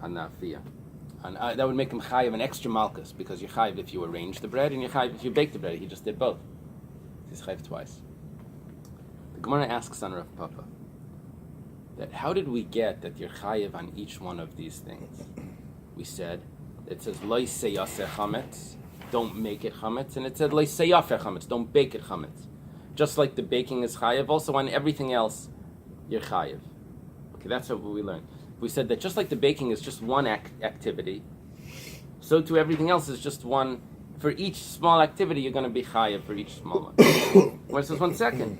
on the afiyah. And that would make him chayiv an extra malchus, because you're chayiv if you arrange the bread, and you're chayiv if you bake the bread. He just did both. He's chayiv twice. The Gemara asks on Rav Papa, that how did we get that you're chayiv on each one of these things? We said, it says, Lo seyaseh chametz, don't make it chametz, and it said, Lo seyafer chametz, don't bake it chametz. Just like the baking is chayiv, also on everything else, you're chayiv. Okay, that's what we learned. We said that just like the baking is just one activity, so too everything else is just one. For each small activity, you're going to be chayiv for each small one. Well, it says, 1 second.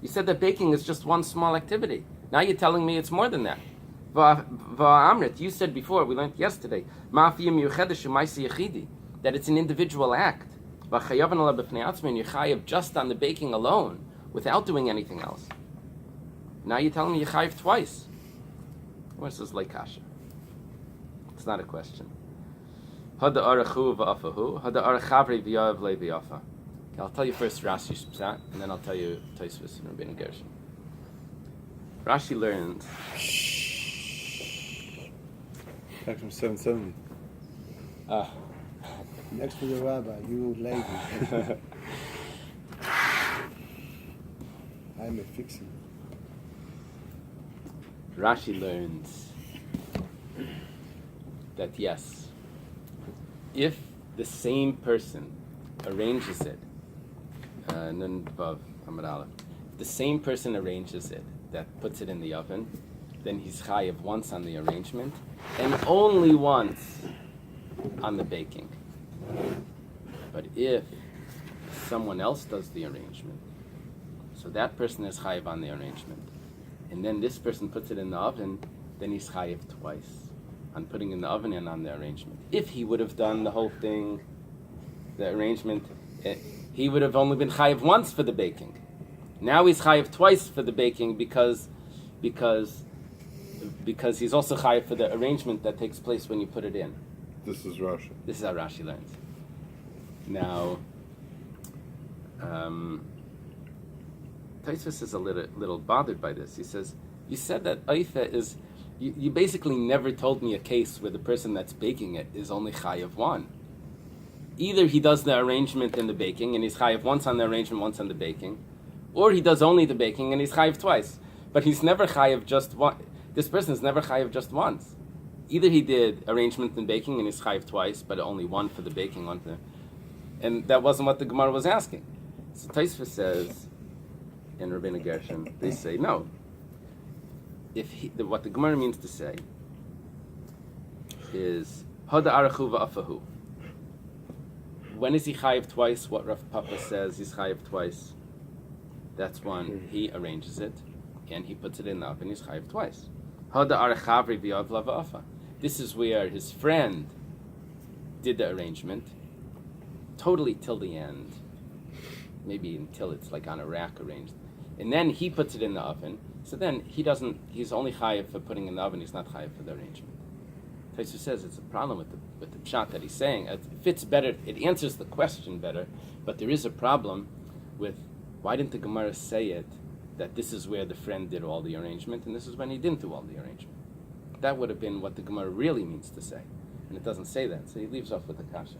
You said that baking is just one small activity. Now you're telling me it's more than that. Va'amrit, you said before, we learned yesterday, that it's an individual act. And you're chayiv just on the baking alone, without doing anything else. Now you're telling me you're chayiv twice. What's this like kasha? It's not a question. Okay, I'll tell you first Rashi's pshat, and then I'll tell you Tosfos and Rabbi Gershon. Rashi learned. Back from 770. Next to the rabbi, you lady. I'm a fixing. Rashi learns that yes, if the same person arranges it, if the same person arranges it, that puts it in the oven, then he's chayiv once on the arrangement and only once on the baking. But if someone else does the arrangement, so that person is chayiv on the arrangement, and then this person puts it in the oven, then he's chayiv twice on putting in the oven and on the arrangement. If he would have done the whole thing, the arrangement, he would have only been chayiv once for the baking. Now he's chayiv twice for the baking because he's also chayiv for the arrangement that takes place when you put it in. This is Rashi. This is how Rashi learns. Now, Tosfos is a little bothered by this. He says, you said that Eifa is, you basically never told me a case where the person that's baking it is only chayiv one. Either he does the arrangement and the baking, and he's chayiv once on the arrangement, once on the baking, or he does only the baking, and he's chayiv twice. But he's never chayiv just one. This person is never chayiv just once. Either he did arrangement and baking, and he's chayiv twice, but only one for the baking, one for... And that wasn't what the Gemara was asking. So Tosfos says, in Rabbi Gershon, they say, no. What the Gemara means to say is, Hada arachu va'afahu. When is he chayiv twice? What Rav Papa says he's chayiv twice. That's when he arranges it, and he puts it in the oven, he's chayiv twice. Hada arachavri v'yav lava'afa. This is where his friend did the arrangement, totally till the end, maybe until it's like on a rack arranged, and then he puts it in the oven. So then he's only chayiv for putting in the oven. He's not chayiv for the arrangement. Tosfos says it's a problem with the pshat that he's saying. It fits better. It answers the question better, but there is a problem with why didn't the Gemara say it that this is where the friend did all the arrangement and this is when he didn't do all the arrangement. That would have been what the Gemara really means to say, and it doesn't say that. So he leaves off with the kasha.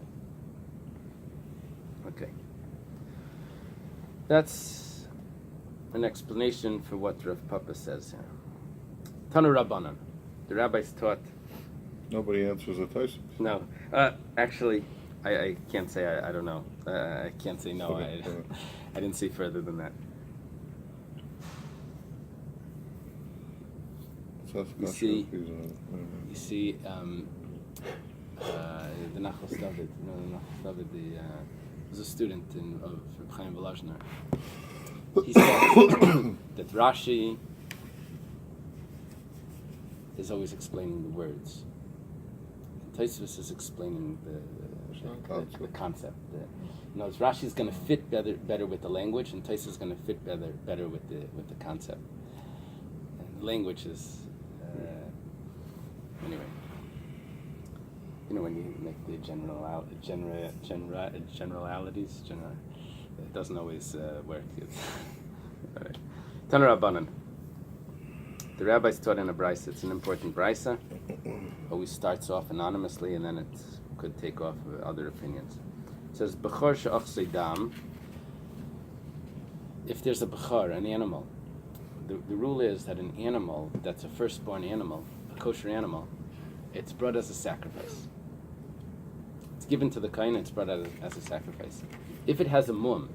Okay, that's an explanation for what Rav Papa says here. Tanu Rabbanan, the rabbis taught. Nobody answers a Tosfos. No, actually, I can't say I don't know. I can't say no. I didn't see further than that. You see, the Menachos Daf. The Menachos Daf. Was a student of Reb Chaim Volozhner. He said that Rashi is always explaining the words. Tosfos is explaining the concept. Rashi is going to fit better with the language, and Tosfos is going to fit better with the concept. And the language is anyway. You know, when you make the generalities, it doesn't always work. All right. Tanu Rabbanan. The rabbis taught in a Bais. It's an important Brisa. always starts off anonymously, and then it could take off other opinions. It says, Bechor she'achzei dam. If there's a bechor, an animal, the rule is that an animal that's a firstborn animal, a kosher animal, it's brought as a sacrifice. It's given to the kohen, it's brought as a sacrifice. If it has a mum,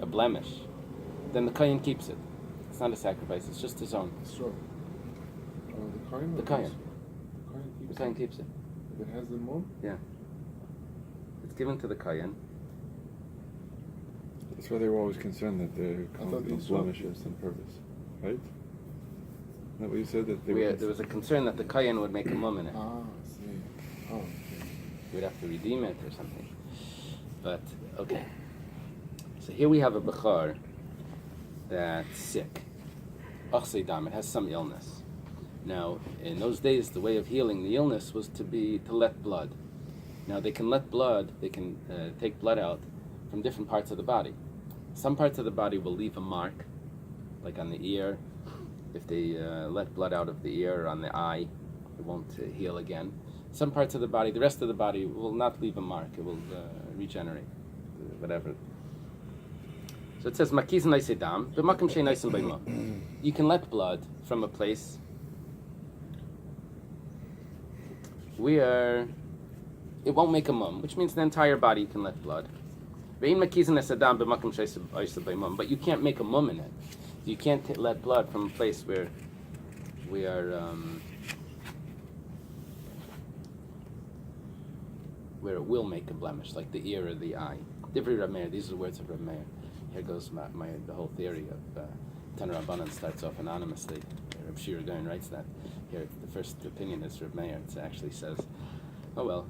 a blemish, then the kohen keeps it. It's not a sacrifice, it's just his own. So, the kohen? The kohen. The The kohen keeps it. If it has the mum? Yeah. It's given to the kohen. That's why they were always concerned that there I thought comes these blemishes on purpose, right? Isn't that what you said? That they There was a concern that the kohen would make a mum in it. Ah, I see. Oh, okay. We'd have to redeem it or something. But, okay. So here we have a bechor that's sick. Achzei dam, it has some illness. Now, in those days, the way of healing the illness was to let blood. Now, they can let blood, they can take blood out from different parts of the body. Some parts of the body will leave a mark, like on the ear. If they let blood out of the ear or on the eye, it won't heal again. Some parts of the body, the rest of the body will not leave a mark. It will regenerate, whatever. So it says, "Makiz naisei dam, b'makom shei naisem b'mo." You can let blood from a place where it won't make a mum, which means the entire body can let blood. But you can't make a mum in it. You can't let blood from a place where it will make a blemish, like the ear or the eye. Divrei Reb Meir, these are the words of Reb Meir. Here goes the whole theory of Tanur Rabbanan starts off anonymously. Reb Shira Gaon writes that. Here, the first opinion is Reb Meir. It actually says, oh well.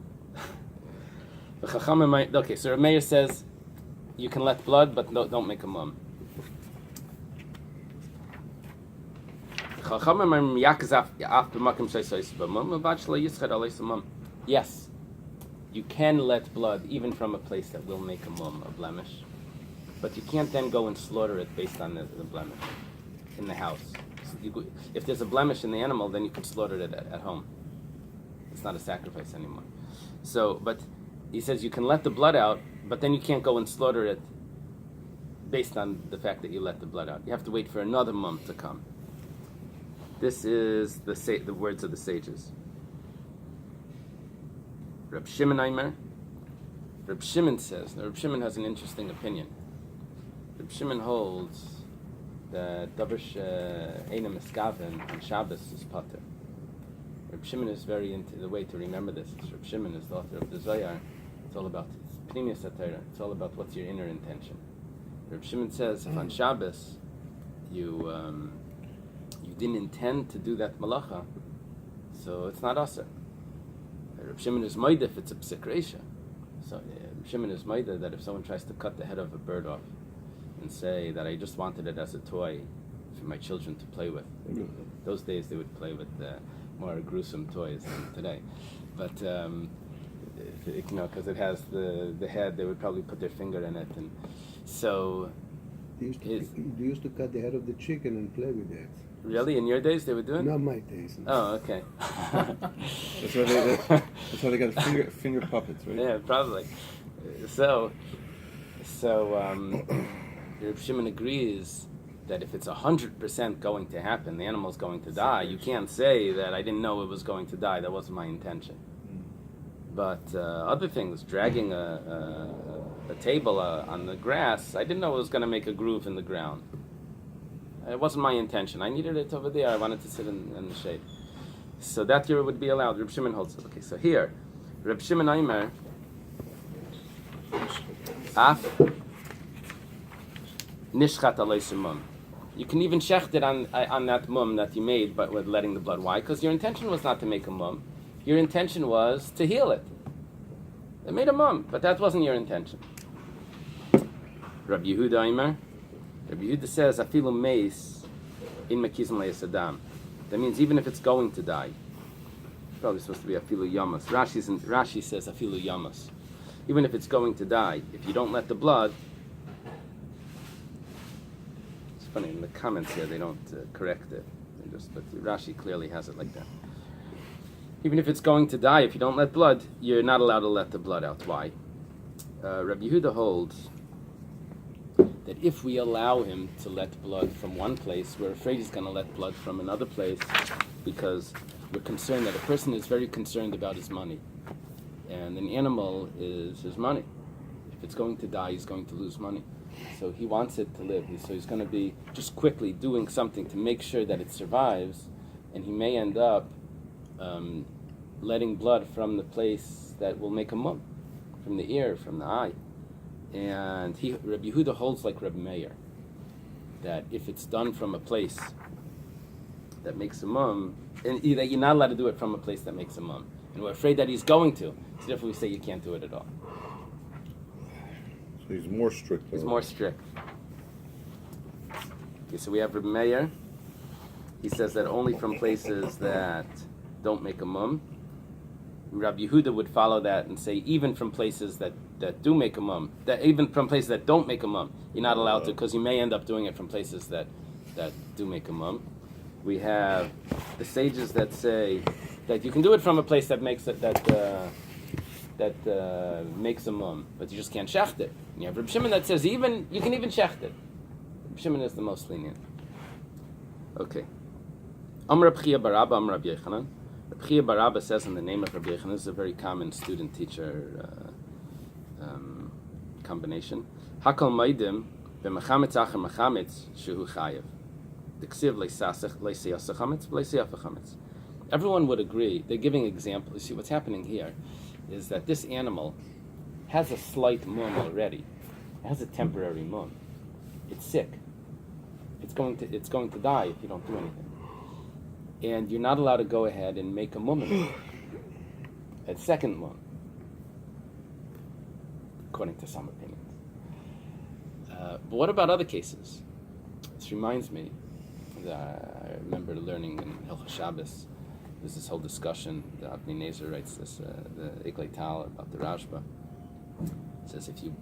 Okay, so Reb Meir says, you can let blood, but don't make a mum. Yes, you can let blood even from a place that will make a mum, a blemish, but you can't then go and slaughter it based on the blemish in the house. So if there's a blemish in the animal, then you can slaughter it at home. It's not a sacrifice anymore. So, but he says you can let the blood out, but then you can't go and slaughter it based on the fact that you let the blood out. You have to wait for another mum to come. This is the words of the sages. Reb Shimon Aimer. Reb Shimon says, now Reb Shimon has an interesting opinion. Reb Shimon holds that Davar She'eina Miskaven on Shabbos is pater. Reb Shimon is very into the way to remember this. Reb Shimon is the author of the Zohar. It's all about Pnimius HaTorah. It's all about what's your inner intention. Reb Shimon says if on Shabbos you didn't intend to do that malacha, so it's not aser. Reb Shimon is moida if it's a psik reisha. So Reb Shimon is moida that if someone tries to cut the head of a bird off and say that I just wanted it as a toy for my children to play with. Those days they would play with more gruesome toys than today. But because it has the head, they would probably put their finger in it, and so They used to cut the head of the chicken and play with that. Really, in your days they would do it? Not my days. Oh, okay. That's why they got finger puppets, right? Yeah, probably. So Reb Shimon agrees that if it's 100% going to happen, the animal's going to die, you can't say that I didn't know it was going to die, that wasn't my intention. But other things, dragging a table on the grass, I didn't know it was going to make a groove in the ground. It wasn't my intention. I needed it over there. I wanted to sit in the shade. So that year would be allowed. Reb Shimon holds it. Okay, so here, Reb Shimon Aimer, Af Nishchat Alei Mum. You can even shecht it on that mum that you made, but with letting the blood. Why? Because your intention was not to make a mum. Your intention was to heal it. They made a mum, but that wasn't your intention. Rabbi Yehuda Aimer. Rabbi Yehuda says, Afilu meis in mekizim le'esadam. That means even if it's going to die. It's probably supposed to be Afilu yamas. Rashi says Afilu yamas. Even if it's going to die, if you don't let the blood. It's funny, in the comments here they don't correct it. But Rashi clearly has it like that. Even if it's going to die, if you don't let blood, you're not allowed to let the blood out. Why? Rabbi Yehuda holds that if we allow him to let blood from one place, we're afraid he's going to let blood from another place, because we're concerned that a person is very concerned about his money. And an animal is his money. If it's going to die, he's going to lose money. So he wants it to live. So he's going to be just quickly doing something to make sure that it survives, and he may end up letting blood from the place that will make a mum, from the ear, from the eye. And Rabbi Yehuda holds like Rabbi Meir, that if it's done from a place that makes a mum, and that you're not allowed to do it from a place that makes a mum. And we're afraid that he's going to. So therefore we say you can't do it at all. So he's more strict. He's more strict. Okay, so we have Rabbi Meir. He says that only from places that don't make a mum. Rabbi Yehuda would follow that and say even from places that do make a mum, that even from places that don't make a mum, you're not allowed to, because you may end up doing it from places that do make a mum. We have the sages that say that you can do it from a place that makes it makes a mum, but you just can't shecht it. And you have Rabbi Shimon that says you can even shecht it. Rabbi Shimon is the most lenient. Okay. Amr Rabbi Chia bar Abba, Amr Rabbi Yochanan. Rabbi Chia bar Abba says in the name of Rabbi Yochanan, this is a very common student-teacher combination. Hakol maidim b'mechametz acher mechametz shehu chayev. D'ksiv le'siyasach chametz v'le'siyafach chametz. Everyone would agree. They're giving examples. You see, what's happening here is that this animal has a slight mum already. It has a temporary mum. It's sick. It's going to die if you don't do anything. And you're not allowed to go ahead and make a mum of it. A second mum, according to some opinions. But what about other cases? This reminds me that I remember learning in Hilchos Shabbos. There's this whole discussion. The Avnei Nezer writes this, the Eily about the Rashba. It says if you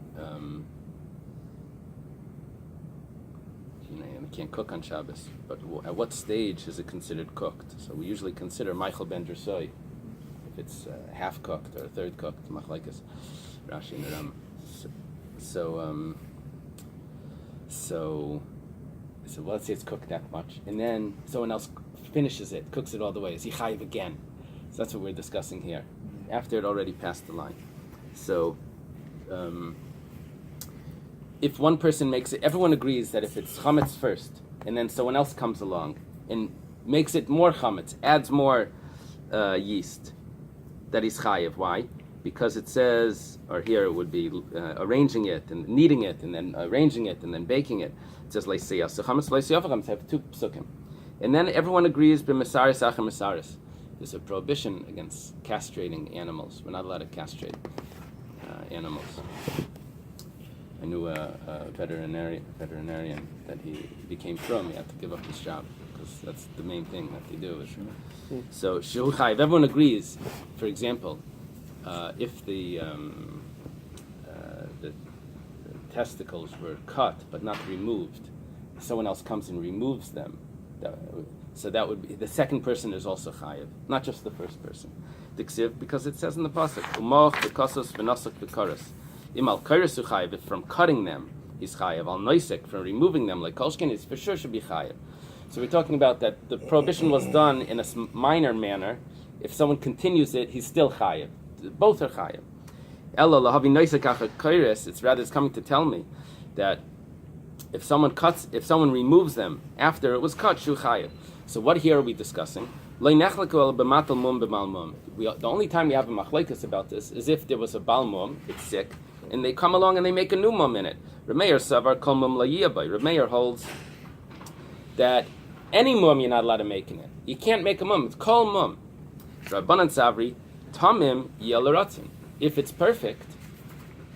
can't cook on Shabbos, but at what stage is it considered cooked? So we usually consider Michael ben Drusoi, if it's half cooked or a third cooked, machlekes Rashi and Ram. So let's say it's cooked that much, and then someone else finishes it, cooks it all the way. Is he chayiv again? So that's what we're discussing here, after it already passed the line. So if one person makes it, everyone agrees that if it's chametz first, and then someone else comes along and makes it more chametz, adds more yeast, that is chayiv. Why? Because it says, or here it would be arranging it and kneading it, and then arranging it, and then baking it. It says le'siyas chametz, le'siyaf chametz. Have two psukim, and then everyone agrees b'mesaris acher mesaris. There's a prohibition against castrating animals. We're not allowed to castrate animals. I knew a veterinarian that he became from. He had to give up his job because that's the main thing that they do. So shehu chayiv. Everyone agrees. For example, if the testicles were cut but not removed, someone else comes and removes them. So that would be the second person is also chayiv, not just the first person. Diksiv, because it says in the pasuk, "Umoch v'kosos v'nosok v'koros." Imal kairis chayiv, if from cutting them he's chayiv. Al noisek, from removing them, like kolshkin, is for sure should be chayiv. So we're talking about that the prohibition was done in a minor manner. If someone continues it, he's still chayiv. Both are chayiv. Ella lahavi noisek acher kairis. It's coming to tell me that if someone removes them after it was cut, shu chayiv. So what here are we discussing? The only time we have a machlekes about this is if there was a bal mum, it's sick, and they come along and they make a new mum in it. Rameir savar kol mum layiyabay. Rameir holds that any mum you're not allowed to make in it. You can't make a mum. It's kol mum. Rabbanan savri tamim yelaratzin. If it's perfect,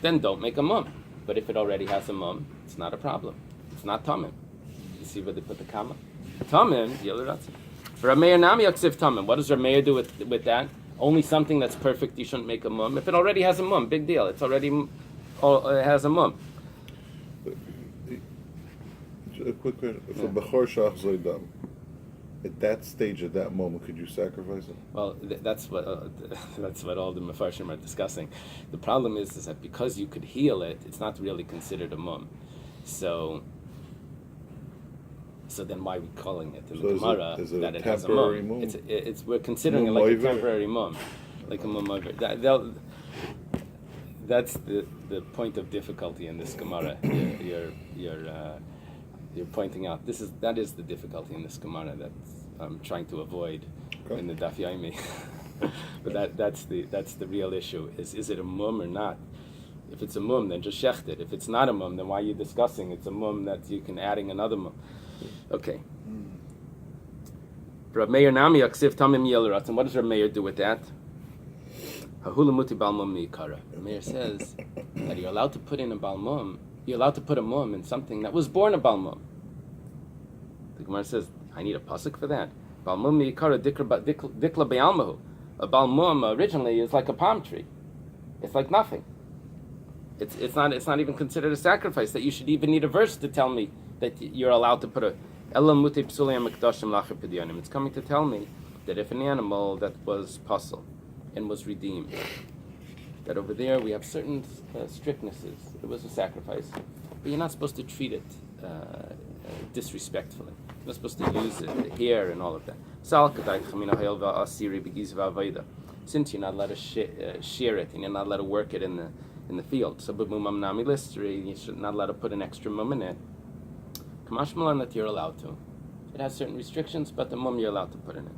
then don't make a mum. But if it already has a mum, it's not a problem. It's not tamim. You see where they put the comma? Tamim yelaratzin. For Rameir nami yaksiv tamim. What does Rameir do with that? Only something that's perfect you shouldn't make a mum. If it already has a mum, big deal. It's already it has a mum. A quick question. For Bechor Shach Zoydam, At that stage, at that moment, could you sacrifice it? Well, that's what all the Mefarshim are discussing. The problem is that because you could heal it, it's not really considered a mum. So then why are we calling it in the Gemara that it has a mum? It's we're considering it like a temporary mum, like a mum over. That's the point of difficulty in this Gemara. You're pointing out that is the difficulty in this Gemara that I'm trying to avoid in the Daf Yomi. But that's the real issue. Is it a mum or not? If it's a mum, then just shecht it. If it's not a mum, then why are you discussing it's a mum that you can adding another mum? Okay. Rav Meir Nami Aksiv Tamim Yelrat. And what does Rav Meir do with that? Hahulamuti Balmum Mikara. Rav Meir says that you're allowed to put in a Balmum. You're allowed to put a mum in something that was born a Balmum. The Gemara says, I need a pasuk for that. Balmum Mikara Dikla Be'almahu. A Balmum originally is like a palm tree. It's like nothing. It's not even considered a sacrifice. That you should even need a verse to tell me that you're allowed to put a It's coming to tell me that if an animal that was puzzle and was redeemed, that over there we have certain strictnesses. It was a sacrifice, but you're not supposed to treat it disrespectfully. You're not supposed to use it, the hair and all of that. Since you're not allowed to shear it and you're not allowed to work it in the field, so you should not allowed to put an extra mum in it. Kamashmalan that you're allowed to. It has certain restrictions, but the mum you're allowed to put in it.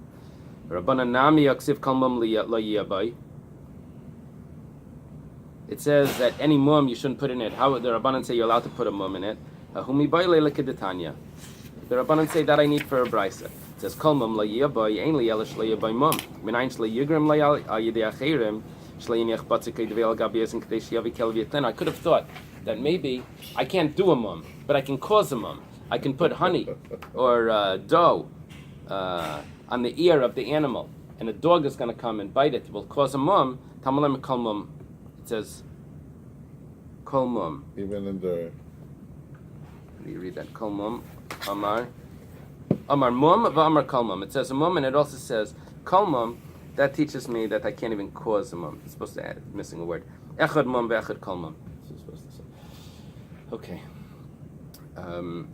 It says that any mum you shouldn't put in it. How would the Rabbanan say you're allowed to put a mum in it? The Rabbanan say that I need for a brisa. It says kol mum la yiyabay ein li yelish la yiyabay mum. Minayin shla yigram la yidei achirim shla yinich batzikay devel gabias and kadesh yavi kelviatan. I could have thought that maybe I can't do a mum, but I can cause a mum. I can put honey or dough on the ear of the animal, and a dog is going to come and bite it. It will cause a mum. Tamalim kol mum. It says kol mum. Even in the... How do you read that? Kol mum. Amar mum v'amar kol mum. It says a mum, and it also says kol mum. That teaches me that I can't even cause a mum. It's supposed to add, it's missing a word. Echad mum ve'echad kol mum. That's what it's supposed to say. Okay.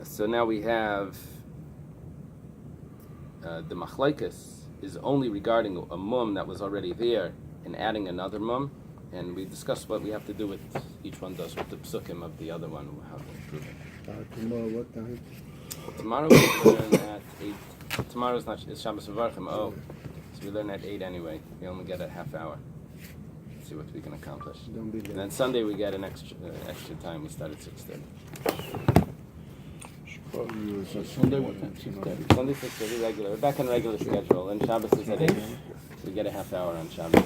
So now we have the machlaikas is only regarding a mum that was already there and adding another mum, and we discussed what we have to do with each one does with the psukim of the other one, how to improve it. Tomorrow, what time? Tomorrow we learn at 8. Tomorrow is Shabbos V'Varchim. Oh, so we learn at 8 anyway. We only get a half hour. Let's see what we can accomplish. Don't be late. And then Sunday we get an extra time. We start at 6:30. Sunday what time? 6:30. Sunday 6:30 regular. We're back on regular schedule, and Shabbos is at 8. We get a half hour on Shabbos.